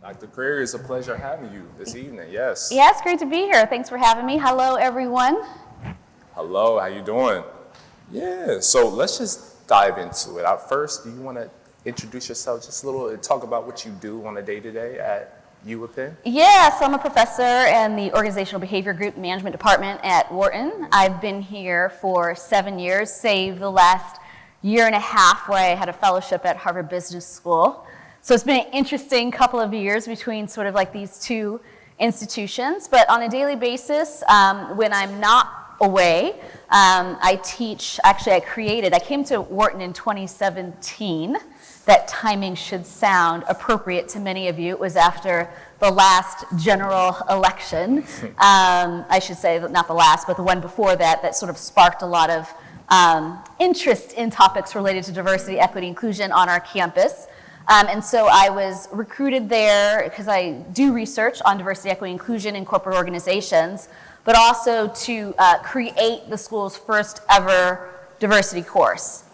Dr. Creary, it's a pleasure having you this evening. Yes. Yeah, it's great to be here. Thanks for having me. Hello, everyone. Hello, how you doing? Yeah, so let's just dive into it. First, do you want to introduce yourself just a little and talk about what you do on a day-to-day at U of Penn? Yeah, so I'm a professor in the Organizational Behavior Group Management Department at Wharton. I've been here for 7 years, save the last year and a half where I had a fellowship at Harvard Business School. So it's been an interesting couple of years between sort of like these two institutions. But on a daily basis, when I'm not away, I teach. Actually, I came to Wharton in 2017. That timing should sound appropriate to many of you. It was after the last general election. I should say, not the last, but the one before that, that sort of sparked a lot of interest in topics related to diversity, equity, inclusion on our campus. And so I was recruited there because I do research on diversity, equity, inclusion in corporate organizations, but also to create the school's first ever diversity course.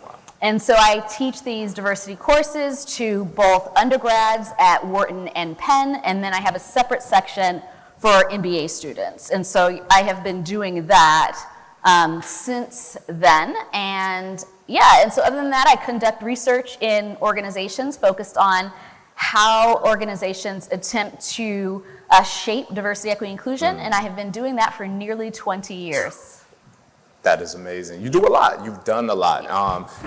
And so I teach these diversity courses to both undergrads at Wharton and Penn, and then I have a separate section for MBA students. And so I have been doing that since then. And yeah, and so other than that, I conduct research in organizations focused on how organizations attempt to shape diversity, equity, inclusion, and I have been doing that for nearly 20 years. That is amazing. You do a lot. You've done a lot.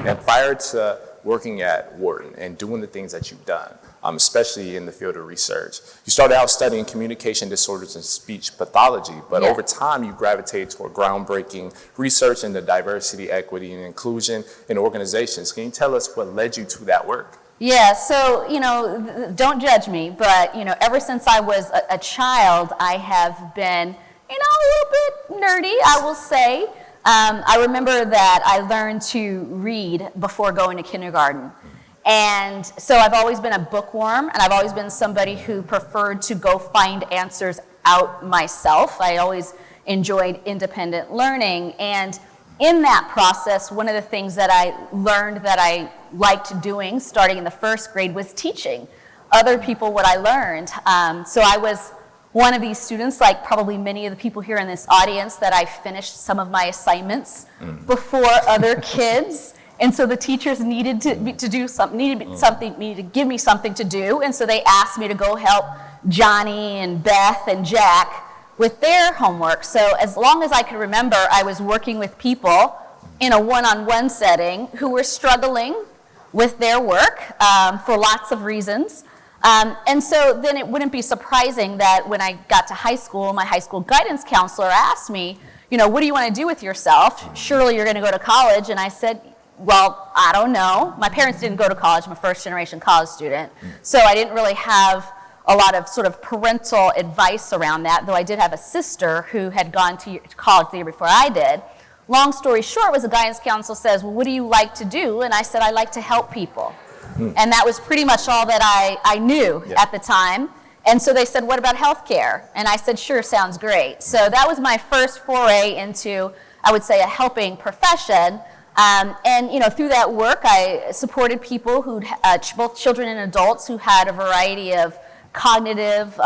And prior to working at Wharton and doing the things that you've done, especially in the field of research, you started out studying communication disorders and speech pathology, but over time you gravitated toward groundbreaking research into diversity, equity, and inclusion in organizations. Can you tell us what led you to that work? Yeah, so, don't judge me, but, ever since I was a child, I have been, a little bit nerdy, I will say. I remember that I learned to read before going to kindergarten. And so I've always been a bookworm, and I've always been somebody who preferred to go find answers out myself. I always enjoyed independent learning. And in that process, one of the things that I learned that I liked doing starting in the first grade was teaching other people what I learned. So I was one of these students, like probably many of the people here in this audience, that I finished some of my assignments before other kids. And so the teachers needed to give me something to do. And so they asked me to go help Johnny and Beth and Jack with their homework. So as long as I could remember, I was working with people in a one-on-one setting who were struggling with their work for lots of reasons. And so then it wouldn't be surprising that when I got to high school, my high school guidance counselor asked me, what do you want to do with yourself? Surely you're going to go to college. And I said, well, I don't know. My parents didn't go to college. I'm a first-generation college student. So I didn't really have a lot of sort of parental advice around that, though I did have a sister who had gone to college the year before I did. Long story short was the guidance counsel says, well, what do you like to do? And I said, I like to help people. And that was pretty much all that I knew at the time. And so they said, what about healthcare? And I said, sure, sounds great. So that was my first foray into, I would say, a helping profession. And through that work, I supported people who, both children and adults, who had a variety of cognitive,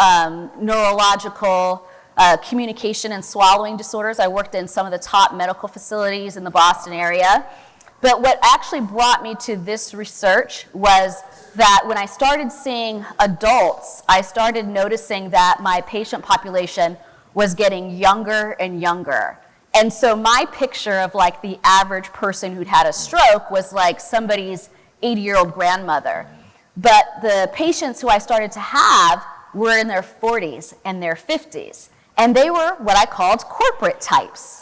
neurological, communication and swallowing disorders. I worked in some of the top medical facilities in the Boston area. But what actually brought me to this research was that when I started seeing adults, I started noticing that my patient population was getting younger and younger. And so my picture of like the average person who'd had a stroke was like somebody's 80-year-old grandmother. But the patients who I started to have were in their 40s and their 50s. And they were what I called corporate types.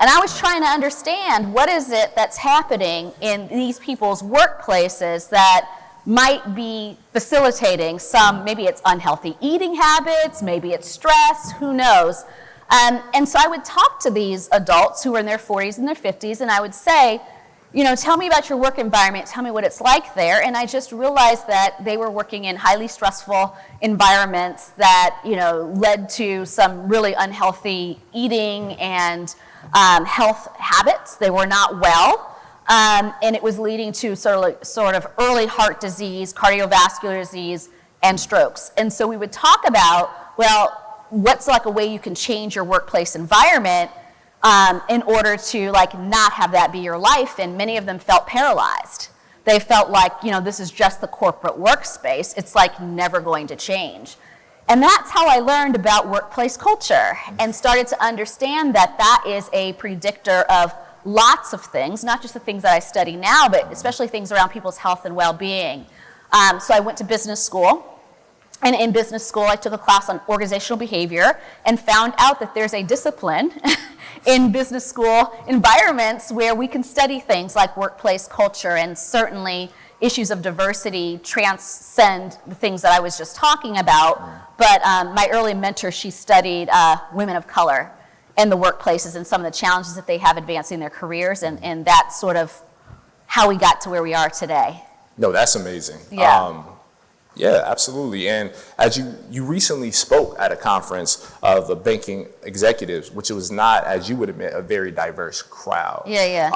And I was trying to understand what is it that's happening in these people's workplaces that might be facilitating some, maybe it's unhealthy eating habits, maybe it's stress, who knows. And so I would talk to these adults who were in their 40s and their 50s, and I would say, tell me about your work environment, tell me what it's like there. And I just realized that they were working in highly stressful environments that, led to some really unhealthy eating and health habits. They were not well, and it was leading to sort of early heart disease, cardiovascular disease, and strokes. And so we would talk about, well, what's like a way you can change your workplace environment in order to like not have that be your life. And many of them felt paralyzed. They felt like, you know, this is just the corporate workspace. It's like never going to change. And that's how I learned about workplace culture and started to understand that that is a predictor of lots of things, not just the things that I study now, but especially things around people's health and well-being. So I went to business school. And in business school, I took a class on organizational behavior and found out that there's a discipline in business school environments where we can study things like workplace culture, and certainly issues of diversity transcend the things that I was just talking about. But my early mentor, she studied women of color in the workplaces and some of the challenges that they have advancing their careers, and that's sort of how we got to where we are today. No, that's amazing. Yeah. Yeah, absolutely. And as you recently spoke at a conference of the banking executives, which was not, as you would admit, a very diverse crowd. Yeah.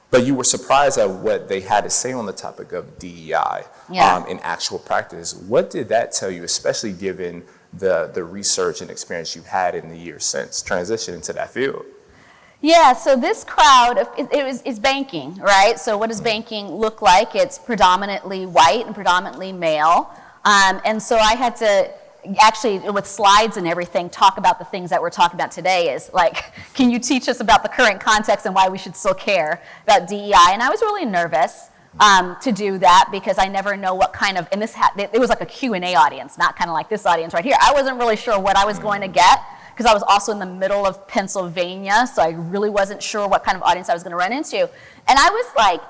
But you were surprised at what they had to say on the topic of DEI in actual practice. What did that tell you, especially given the research and experience you've had in the years since transitioning to that field? Yeah, so this crowd, it's banking, right? So what does banking look like? It's predominantly white and predominantly male. And so I had to actually, with slides and everything, talk about the things that we're talking about today is like, can you teach us about the current context and why we should still care about DEI? And I was really nervous to do that because I never know what kind of, and it was like a Q&A audience, not kind of like this audience right here. I wasn't really sure what I was going to get, because I was also in the middle of Pennsylvania, so I really wasn't sure what kind of audience I was going to run into. And I was like,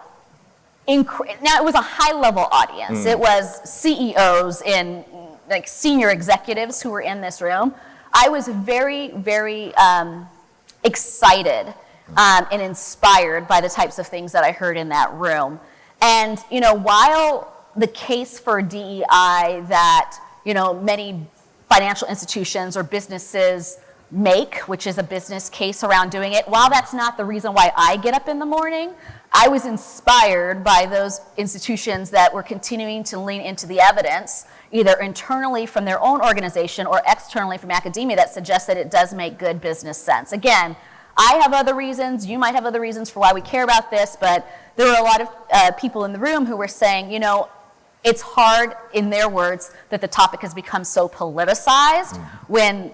now it was a high-level audience. It was CEOs and like senior executives who were in this room. I was very, very excited and inspired by the types of things that I heard in that room. And, you know, while the case for DEI that, you know, many financial institutions or businesses make, which is a business case around doing it, while that's not the reason why I get up in the morning, I was inspired by those institutions that were continuing to lean into the evidence, either internally from their own organization or externally from academia, that suggests that it does make good business sense. Again, I have other reasons, you might have other reasons for why we care about this, but there were a lot of people in the room who were saying, you know, it's hard, in their words, that the topic has become so politicized when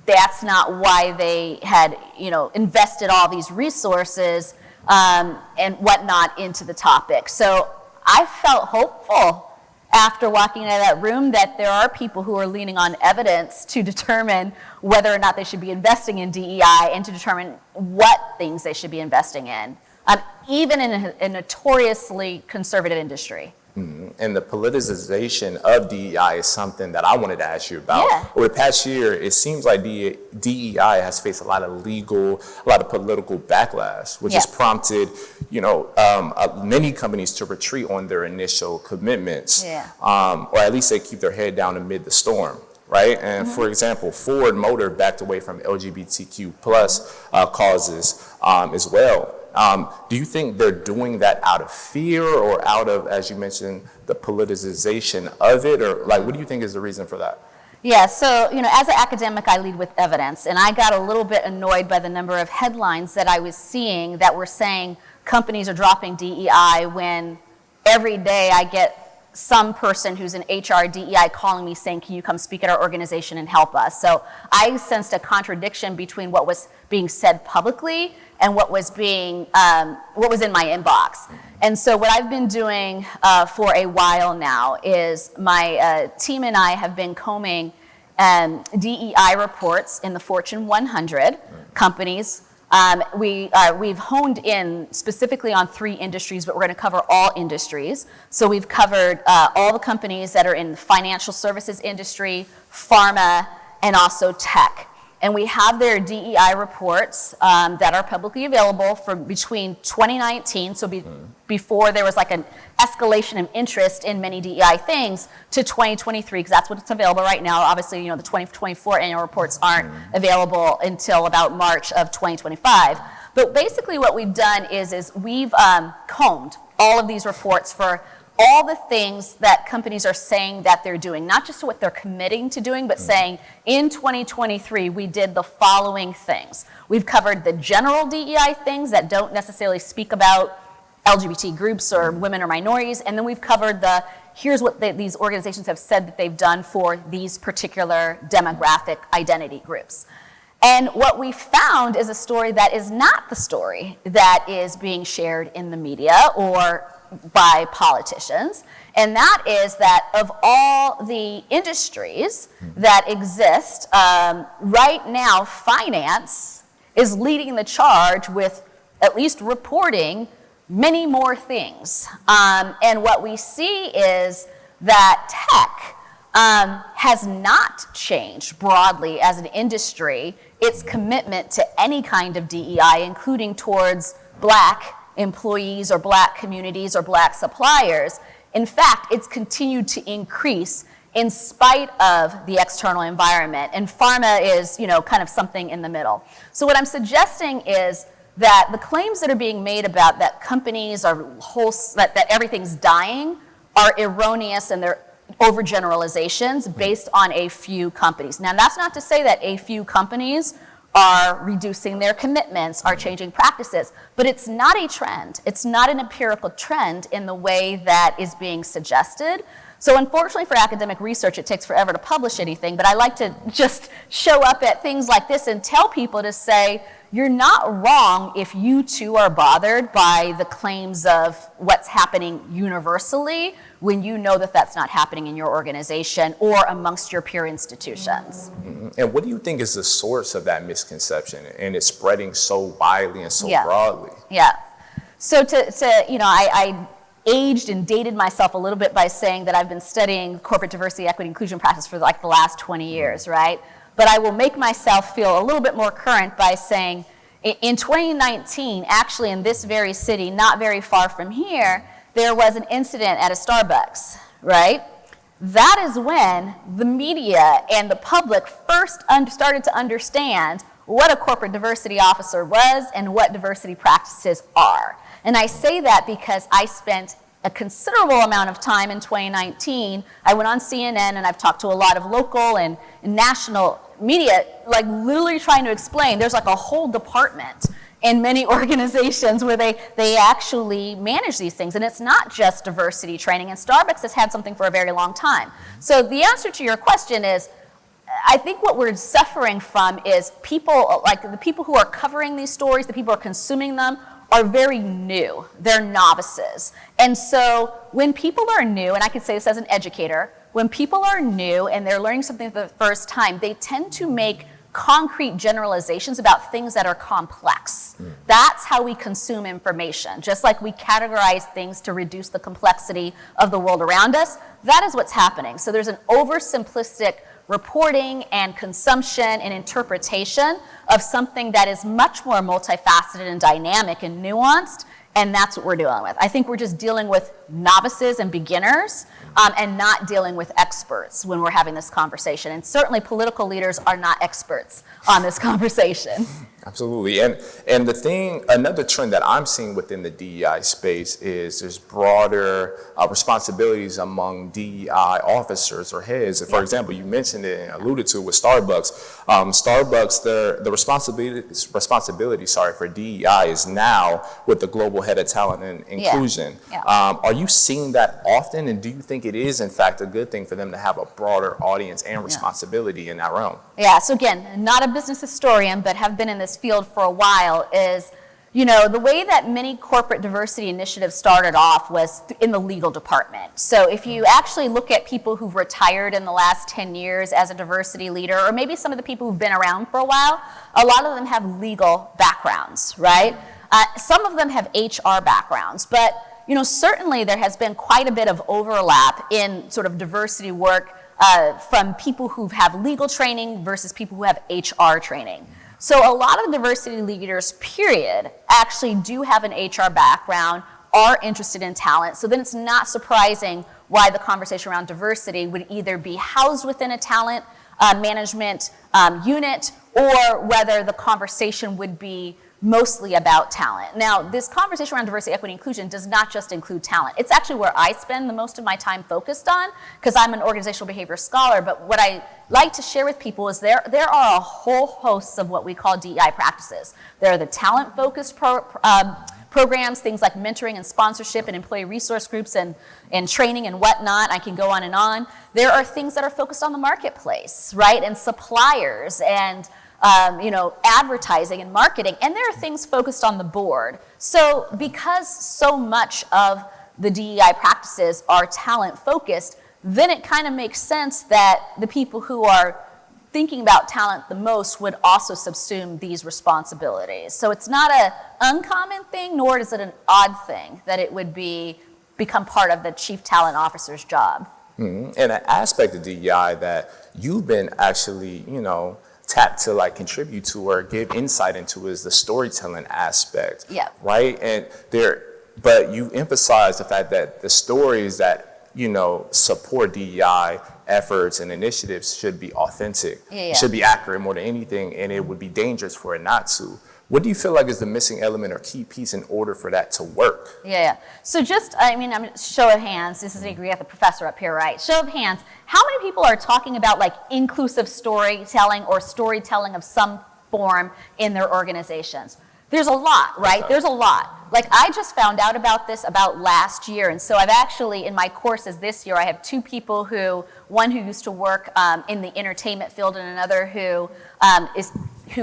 that's not why they had, you know, invested all these resources and whatnot into the topic. So I felt hopeful after walking out of that room that there are people who are leaning on evidence to determine whether or not they should be investing in DEI and to determine what things they should be investing in, even in a notoriously conservative industry. And the politicization of DEI is something that I wanted to ask you about. Yeah. Over the past year, it seems like DEI has faced a lot of legal, a lot of political backlash, which has prompted, you know, many companies to retreat on their initial commitments, or at least they keep their head down amid the storm, right? And for example, Ford Motor backed away from LGBTQ plus causes as well. Do you think they're doing that out of fear or out of, as you mentioned, the politicization of it? Or like, what do you think is the reason for that? Yeah, so, you know, as an academic, I lead with evidence, and I got a little bit annoyed by the number of headlines that I was seeing that were saying companies are dropping DEI when every day I get some person who's in HR DEI calling me saying, can you come speak at our organization and help us? So I sensed a contradiction between what was being said publicly and what was being, what was in my inbox. And so what I've been doing for a while now is my team and I have been combing DEI reports in the Fortune 100 companies. We've honed in specifically on 3 industries, but we're going to cover all industries. So we've covered all the companies that are in the financial services industry, pharma, and also tech. And we have their DEI reports that are publicly available from between 2019, so before there was like an escalation of interest in many DEI things, to 2023, because that's what's available right now. Obviously, you know, the 2024 annual reports aren't available until about March of 2025. But basically what we've done is we've combed all of these reports for all the things that companies are saying that they're doing, not just what they're committing to doing, but saying in 2023, we did the following things. We've covered the general DEI things that don't necessarily speak about LGBT groups or women or minorities, and then we've covered here's what these organizations have said that they've done for these particular demographic identity groups. And what we found is a story that is not the story that is being shared in the media or by politicians, and that is that of all the industries that exist, right now finance is leading the charge with at least reporting many more things. And what we see is that tech has not changed broadly as an industry its commitment to any kind of DEI, including towards Black employees or Black communities or Black suppliers. In fact, it's continued to increase in spite of the external environment. And pharma is, kind of something in the middle. So what I'm suggesting is that the claims that are being made about that companies are that everything's dying are erroneous, and they're overgeneralizations based on a few companies. Now, that's not to say that a few companies are reducing their commitments, are changing practices, but it's not a trend. It's not an empirical trend in the way that is being suggested. So unfortunately for academic research, it takes forever to publish anything, but I like to just show up at things like this and tell people to say, you're not wrong if you too are bothered by the claims of what's happening universally when you know that that's not happening in your organization or amongst your peer institutions. And what do you think is the source of that misconception and it's spreading so widely and so broadly? Yeah. So I aged and dated myself a little bit by saying that I've been studying corporate diversity, equity, inclusion practice for like the last 20 years, right? But I will make myself feel a little bit more current by saying in 2019, actually in this very city, not very far from here, there was an incident at a Starbucks, right? That is when the media and the public first started to understand what a corporate diversity officer was and what diversity practices are. And I say that because I spent a considerable amount of time in 2019. I went on CNN and I've talked to a lot of local and national media, like literally trying to explain there's like a whole department in many organizations where they actually manage these things. And it's not just diversity training, and Starbucks has had something for a very long time. So the answer to your question is, I think what we're suffering from is people, like the people who are covering these stories, the people who are consuming them, are very new. They're novices. And so when people are new, and I can say this as an educator, when people are new and they're learning something for the first time, they tend to make concrete generalizations about things that are complex. That's how we consume information. Just like we categorize things to reduce the complexity of the world around us, that is what's happening. So there's an oversimplistic reporting and consumption and interpretation of something that is much more multifaceted and dynamic and nuanced, and that's what we're dealing with. I think we're just dealing with novices and beginners and not dealing with experts when we're having this conversation. And certainly political leaders are not experts on this conversation. Absolutely. And another trend that I'm seeing within the DEI space is there's broader responsibilities among DEI officers or heads. For example, you mentioned it and alluded to it with Starbucks. Starbucks, the responsibility for DEI is now with the global head of talent and inclusion. Are you seeing that often, and do you think it is in fact a good thing for them to have a broader audience and responsibility in that realm? Yeah, so again, not a business historian, but have been in this field for a while, is, the way that many corporate diversity initiatives started off was in the legal department. So if you actually look at people who've retired in the last 10 years as a diversity leader, or maybe some of the people who've been around for a while, a lot of them have legal backgrounds, right? Some of them have HR backgrounds, but certainly there has been quite a bit of overlap in sort of diversity work from people who have legal training versus people who have HR training. So a lot of diversity leaders, period, actually do have an HR background, are interested in talent. So then it's not surprising why the conversation around diversity would either be housed within a talent management unit, or whether the conversation would be mostly about talent. Now, this conversation around diversity, equity, inclusion does not just include talent. It's actually where I spend the most of my time focused on, because I'm an organizational behavior scholar. But what I like to share with people is there are a whole host of what we call DEI practices. There are the talent-focused programs, things like mentoring and sponsorship and employee resource groups and training and whatnot. I can go on and on. There are things that are focused on the marketplace, right, and suppliers and advertising and marketing, and there are things focused on the board. So because so much of the DEI practices are talent focused, then it kind of makes sense that the people who are thinking about talent the most would also subsume these responsibilities. So it's not an uncommon thing, nor is it an odd thing that it would become part of the chief talent officer's job. Mm-hmm. And an aspect of DEI that you've been actually, tapped to like contribute to or give insight into is the storytelling aspect. Yeah. Right? And but you emphasize the fact that the stories that, support DEI efforts and initiatives should be authentic. Yeah. Should be accurate more than anything, and it would be dangerous for it not to. What do you feel like is the missing element or key piece in order for that to work? Yeah. So I'm show of hands. This is we have the professor up here, right? Show of hands. How many people are talking about like inclusive storytelling or storytelling of some form in their organizations? There's a lot, right? Okay. There's a lot. Like I just found out about this about last year, and so I've actually, in my courses this year, I have two people one who used to work in the entertainment field and another who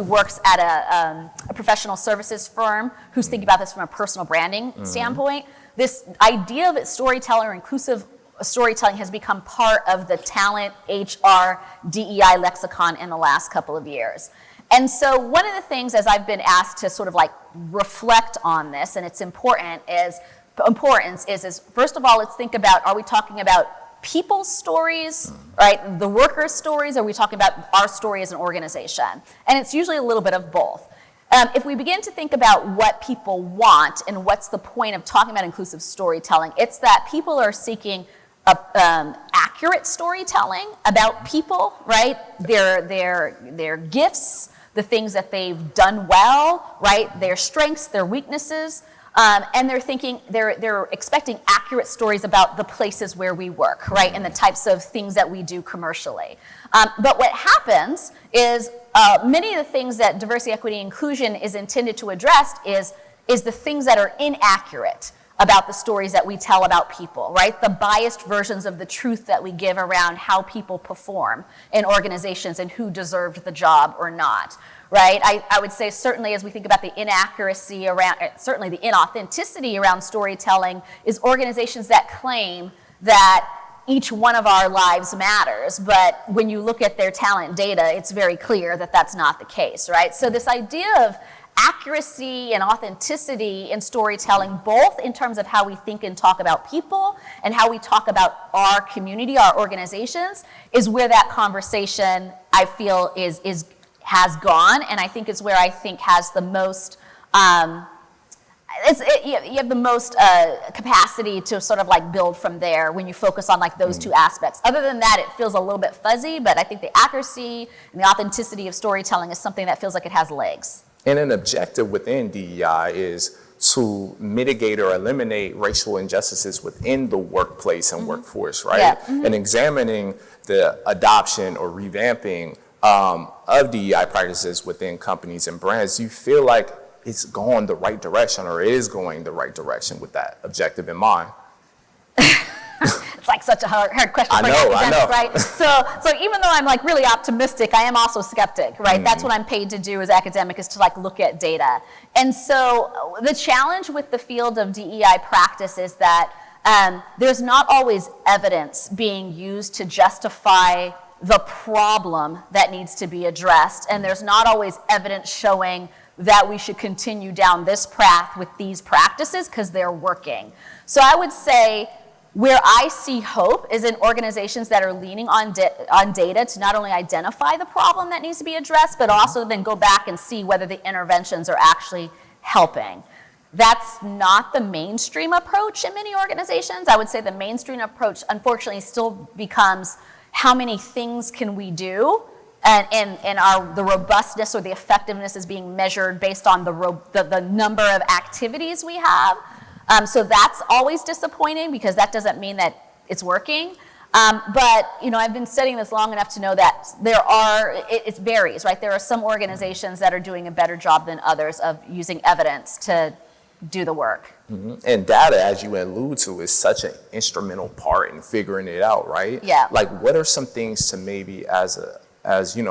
works at a professional services firm who's thinking about this from a personal branding standpoint. This idea of storytelling or inclusive storytelling has become part of the talent, HR, DEI lexicon in the last couple of years. And so one of the things, as I've been asked to sort of like reflect on this, and its importance is first of all, let's think about, are we talking about people's stories, right? The workers' stories, or are we talking about our story as an organization? And it's usually a little bit of both. If we begin to think about what people want and what's the point of talking about inclusive storytelling, it's that people are seeking accurate storytelling about people, right? Their gifts, the things that they've done well, right? Their strengths, their weaknesses, and they're expecting accurate stories about the places where we work, right? And the types of things that we do commercially. But what happens is many of the things that diversity, equity, inclusion is intended to address is the things that are inaccurate about the stories that we tell about people, right? The biased versions of the truth that we give around how people perform in organizations and who deserved the job or not, right? I would say certainly as we think about the inaccuracy around, certainly the inauthenticity around storytelling is organizations that claim that each one of our lives matters, but when you look at their talent data, it's very clear that that's not the case, right? So this idea of accuracy and authenticity in storytelling, both in terms of how we think and talk about people and how we talk about our community, our organizations, is where that conversation, I feel, has gone, and I think is where I think has the most, you have the most capacity to sort of like build from there when you focus on like those two aspects. Other than that, it feels a little bit fuzzy, but I think the accuracy and the authenticity of storytelling is something that feels like it has legs. And an objective within DEI is to mitigate or eliminate racial injustices within the workplace and workforce, right? Yeah. Mm-hmm. And examining the adoption or revamping of DEI practices within companies and brands. Do you feel like it's going the right direction or is going the right direction with that objective in mind? It's like such a hard question for academics, right? So even though I'm like really optimistic, I am also skeptic, right? That's what I'm paid to do as academic, is to like look at data. And so the challenge with the field of DEI practice is that there's not always evidence being used to justify the problem that needs to be addressed, and there's not always evidence showing that we should continue down this path with these practices because they're working. So I would say where I see hope is in organizations that are leaning on data to not only identify the problem that needs to be addressed, but also then go back and see whether the interventions are actually helping. That's not the mainstream approach in many organizations. I would say the mainstream approach, unfortunately, still becomes how many things can we do and the robustness or the effectiveness is being measured based on the number of activities we have. So that's always disappointing because that doesn't mean that it's working. But I've been studying this long enough to know that it varies, right? There are some organizations that are doing a better job than others of using evidence to do the work. Mm-hmm. And data, as you allude to, is such an instrumental part in figuring it out, right? Yeah. Like, what are some things to maybe as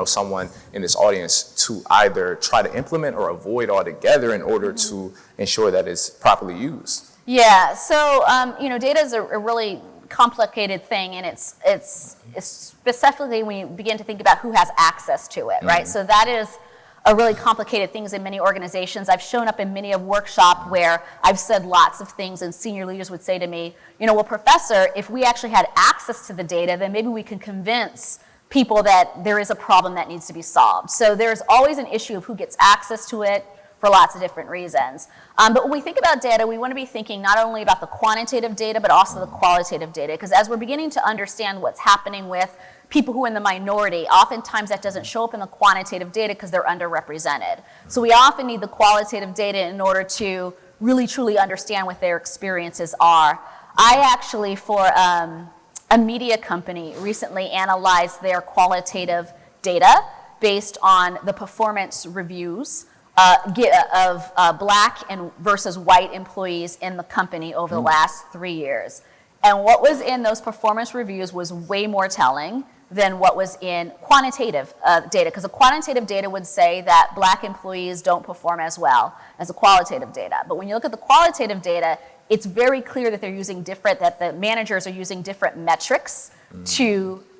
someone in this audience to either try to implement or avoid altogether in order to ensure that it's properly used? Yeah. So data is a really complicated thing, and it's specifically when you begin to think about who has access to it, right? So that is a really complicated thing in many organizations. I've shown up in many a workshop where I've said lots of things, and senior leaders would say to me, well, professor, if we actually had access to the data, then maybe we can convince people that there is a problem that needs to be solved. So there's always an issue of who gets access to it for lots of different reasons. But when we think about data, we want to be thinking not only about the quantitative data, but also the qualitative data, because as we're beginning to understand what's happening with people who are in the minority, oftentimes that doesn't show up in the quantitative data because they're underrepresented. So we often need the qualitative data in order to really truly understand what their experiences are. I actually, for a media company, recently analyzed their qualitative data based on the performance reviews of black and versus white employees in the company over the last 3 years. And what was in those performance reviews was way more telling than what was in quantitative data, because the quantitative data would say that black employees don't perform as well as the qualitative data. But when you look at the qualitative data, it's very clear that that the managers are using different metrics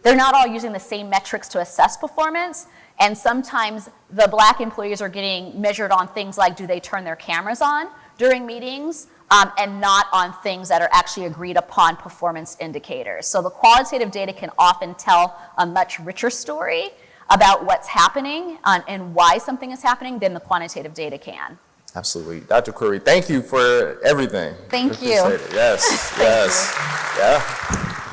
they're not all using the same metrics to assess performance. And sometimes the black employees are getting measured on things like, do they turn their cameras on during meetings, and not on things that are actually agreed upon performance indicators. So the qualitative data can often tell a much richer story about what's happening and why something is happening than the quantitative data can. Absolutely. Dr. Creary, thank you for everything. Thank you. Appreciate it. Yes, yes. Yeah.